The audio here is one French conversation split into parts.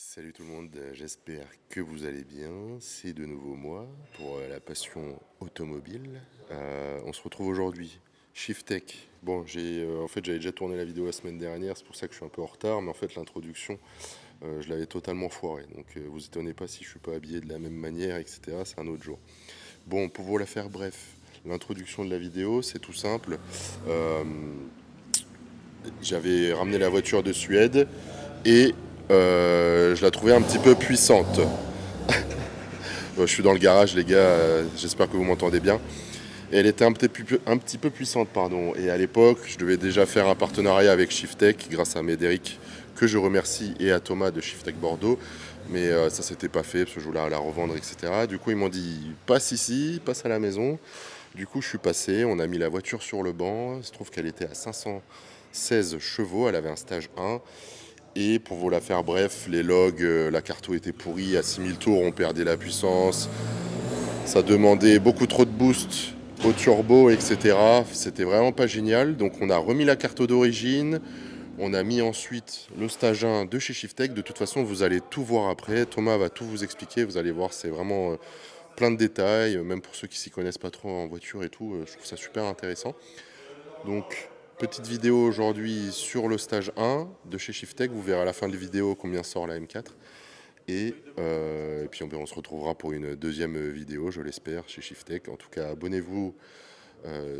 Salut tout le monde, j'espère que vous allez bien. C'est de nouveau moi pour la passion automobile. On se retrouve aujourd'hui. Shifttech. Bon, en fait j'avais déjà tourné la vidéo la semaine dernière, c'est pour ça que je suis un peu en retard, mais en fait l'introduction, je l'avais totalement foirée. Donc vous étonnez pas si je suis pas habillé de la même manière, etc. C'est un autre jour. Bon, pour vous la faire bref, l'introduction de la vidéo, c'est tout simple. Euh, J'avais ramené la voiture de Suède et je la trouvais un petit peu puissante. Je suis dans le garage, les gars, j'espère que vous m'entendez bien. Et elle était un petit peu puissante, pardon. Et à l'époque, je devais déjà faire un partenariat avec Shifttech, grâce à Médéric, que je remercie, et à Thomas de Shifttech Bordeaux. Mais ça s'était pas fait, parce que je voulais la revendre, etc. Du coup, ils m'ont dit, passe ici, passe à la maison. Du coup, je suis passé, on a mis la voiture sur le banc. Il se trouve qu'elle était à 516 chevaux, elle avait un stage 1. Et pour vous la faire bref, les logs, la carto était pourrie, à 6000 tours on perdait la puissance, ça demandait beaucoup trop de boost au turbo, etc. C'était vraiment pas génial, donc on a remis la carto d'origine, on a mis ensuite le stage 1 de chez Shifttech. De toute façon vous allez tout voir après, Thomas va tout vous expliquer, vous allez voir, c'est vraiment plein de détails, même pour ceux qui s'y connaissent pas trop en voiture et tout, je trouve ça super intéressant. Donc, petite vidéo aujourd'hui sur le stage 1 de chez Shifttech. Vous verrez à la fin de la vidéo combien sort la M4. Et puis on se retrouvera pour une deuxième vidéo, je l'espère, chez Shifttech. En tout cas, abonnez-vous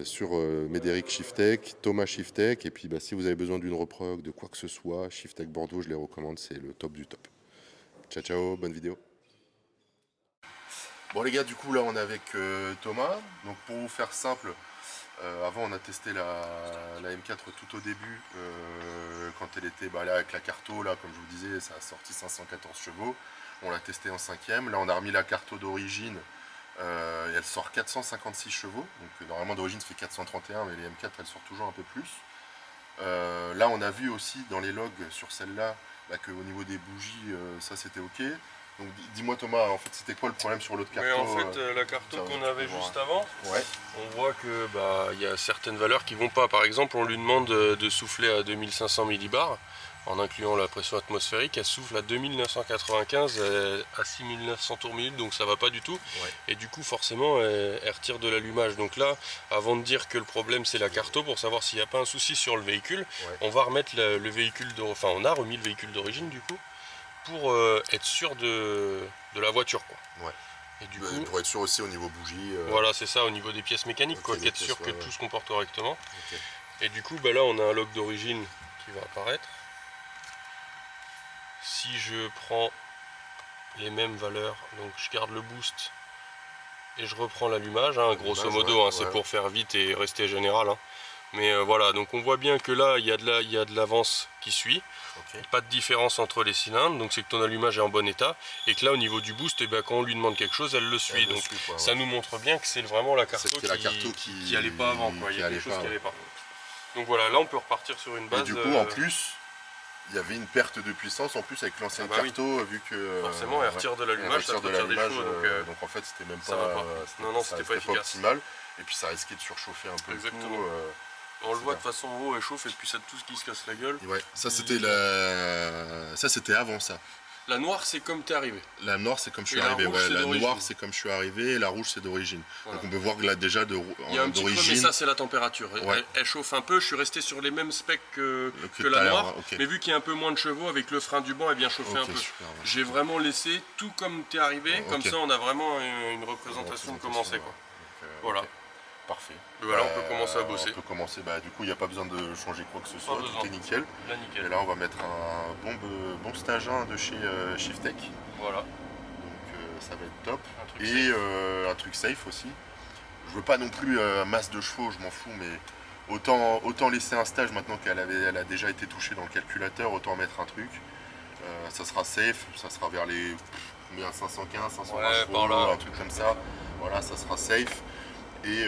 sur Médéric Shifttech, Thomas Shifttech. Et puis si vous avez besoin d'une reprog, de quoi que ce soit, Shifttech Bordeaux, je les recommande, c'est le top du top. Ciao, ciao, bonne vidéo. Bon les gars, du coup là on est avec Thomas. Donc pour vous faire simple, avant on a testé la M4 tout au début, quand elle était là avec la carto, là comme je vous disais, ça a sorti 514 chevaux. On l'a testé en 5ème. Là on a remis la carto d'origine, et elle sort 456 chevaux. Donc normalement d'origine ça fait 431, mais les M4 elles sortent toujours un peu plus. Là on a vu aussi dans les logs sur celle-là qu'au niveau des bougies, ça c'était ok. Donc dis-moi Thomas, en fait c'était quoi le problème sur l'autre carto? Mais en fait la carto qu'on avait juste avant, ouais. on voit que il y a certaines valeurs qui vont pas. Par exemple, on lui demande de souffler à 2500 millibars en incluant la pression atmosphérique. Elle souffle à 2995 à 6900 tours minute, donc ça va pas du tout. Ouais. Et du coup forcément elle retire de l'allumage. Donc là, avant de dire que le problème c'est la carto, pour savoir s'il n'y a pas un souci sur le véhicule, on va remettre le véhicule enfin on a remis le véhicule d'origine du coup, pour être sûr de la voiture, quoi. Ouais. Et du coup, pour être sûr aussi au niveau bougie. voilà, c'est ça, au niveau des pièces mécaniques, quoi, être sûr que tout se comporte correctement. Okay. Et du coup, là, on a un log d'origine qui va apparaître. Si je prends les mêmes valeurs, donc je garde le boost et je reprends l'allumage, hein, grosso modo, c'est pour faire vite et rester général. Hein. Mais voilà, donc on voit bien que là, il y a de l'avance qui suit. Okay. Pas de différence entre les cylindres, donc c'est que ton allumage est en bon état. Et que là, au niveau du boost, quand on lui demande quelque chose, elle le suit. Donc ça nous montre bien que c'est vraiment la carto qui allait pas avant. Quoi. Il y a quelque chose qui allait pas. Donc voilà, là on peut repartir sur une base. Et du coup, en plus, il y avait une perte de puissance en plus avec l'ancienne carto, vu que forcément elle retire de l'allumage, ça retire des chevaux. Donc en fait, c'était même pas, c'était pas optimal. Et puis ça risquait de surchauffer un peu. Exactement. On le voit de façon en haut, elle chauffe et puis ça tout ce qui se casse la gueule. Ouais, ça c'était c'était avant ça. La noire c'est comme t'es arrivé. La noire c'est comme je suis arrivé, ouais. La noire c'est comme je suis arrivé et la rouge c'est d'origine. Voilà. Donc on peut voir que là déjà d'origine. Mais ça c'est la température. Ouais. Elle chauffe un peu, je suis resté sur les mêmes specs que la noire. Okay. Mais vu qu'il y a un peu moins de chevaux, avec le frein du banc elle vient chauffer un peu. J'ai vraiment laissé tout comme t'es arrivé, comme ça on a vraiment une représentation de comment c'est, quoi. Voilà. Parfait. Et voilà, on peut commencer à bosser. On peut commencer, du coup il n'y a pas besoin de changer quoi que ce soit, tout est nickel. Là, nickel. Et là on va mettre un bon stage 1 de chez Shifttech. Voilà. Donc ça va être top. Un truc safe aussi. Je veux pas non plus masse de chevaux, je m'en fous, mais autant laisser un stage maintenant qu'elle a déjà été touchée dans le calculateur, autant mettre un truc. Ça sera safe, ça sera vers les 515, 520 chevaux, un truc comme ça. Voilà, ça sera safe. Et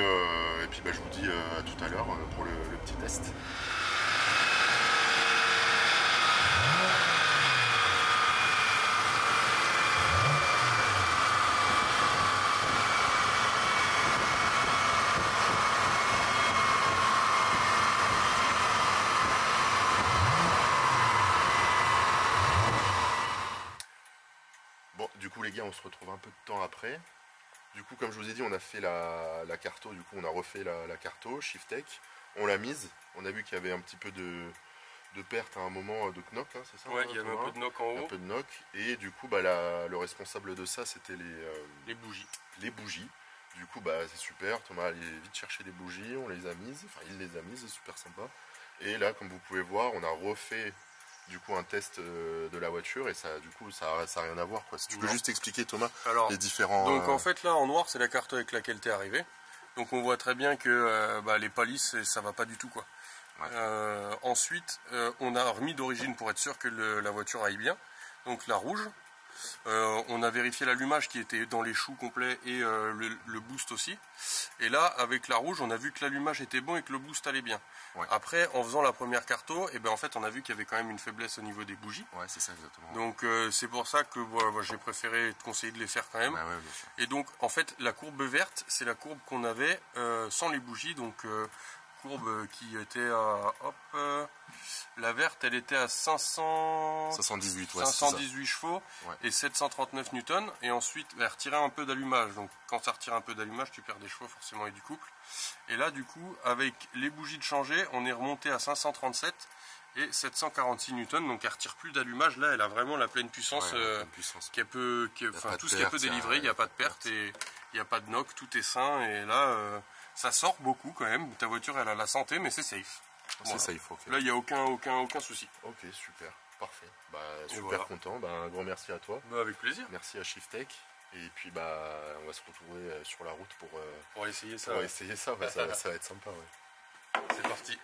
puis je vous dis à tout à l'heure pour le petit test. Du coup les gars, on se retrouve un peu de temps après. Du coup, comme je vous ai dit, on a fait la carto, du coup on a refait la carto, Shiftech, on l'a mise, on a vu qu'il y avait un petit peu de perte à un moment de knock, hein, c'est ça? Ouais, il y avait un peu de knock en haut. Un peu de knock, et du coup le responsable de ça c'était les bougies. Les bougies. Du coup c'est super, Thomas allait vite chercher des bougies, on les a mises, enfin il les a mises, c'est super sympa. Et là comme vous pouvez voir, on a refait du coup un test de la voiture et ça du coup ça a rien à voir quoi. Si tu peux juste expliquer Thomas les différents... Donc en fait là en noir c'est la carte avec laquelle tu es arrivé. Donc on voit très bien que les palisses ça va pas du tout quoi. Ouais. Ensuite on a remis d'origine pour être sûr que la voiture aille bien. Donc la rouge. On a vérifié l'allumage qui était dans les choux complets et le boost aussi. Et là, avec la rouge, on a vu que l'allumage était bon et que le boost allait bien. Ouais. Après, en faisant la première carto, et en fait, on a vu qu'il y avait quand même une faiblesse au niveau des bougies. Ouais, c'est ça exactement. Donc c'est pour ça que j'ai préféré te conseiller de les faire quand même. Ouais, bien sûr. Et donc, en fait, la courbe verte, c'est la courbe qu'on avait sans les bougies. Donc courbe qui était à la verte elle était à 518 chevaux et 739 newtons et ensuite elle retirait un peu d'allumage, donc quand ça retire un peu d'allumage tu perds des chevaux forcément et du couple, et là du coup avec les bougies de changer on est remonté à 537 et 746 newtons, donc elle retire plus d'allumage, là elle a vraiment la pleine puissance, tout ce qu'elle peut délivrer, il n'y a pas de perte et il n'y a pas de knock, tout est sain et là ça sort beaucoup quand même, ta voiture elle a la santé mais c'est safe. Voilà. C'est safe, ok. Là il n'y a aucun souci. Ok, super, parfait. Super voilà. Content, un grand merci à toi. Avec plaisir. Merci à Shiftech. Et puis on va se retrouver sur la route pour essayer ça. Pour essayer ça, ça va être sympa. Ouais. C'est parti.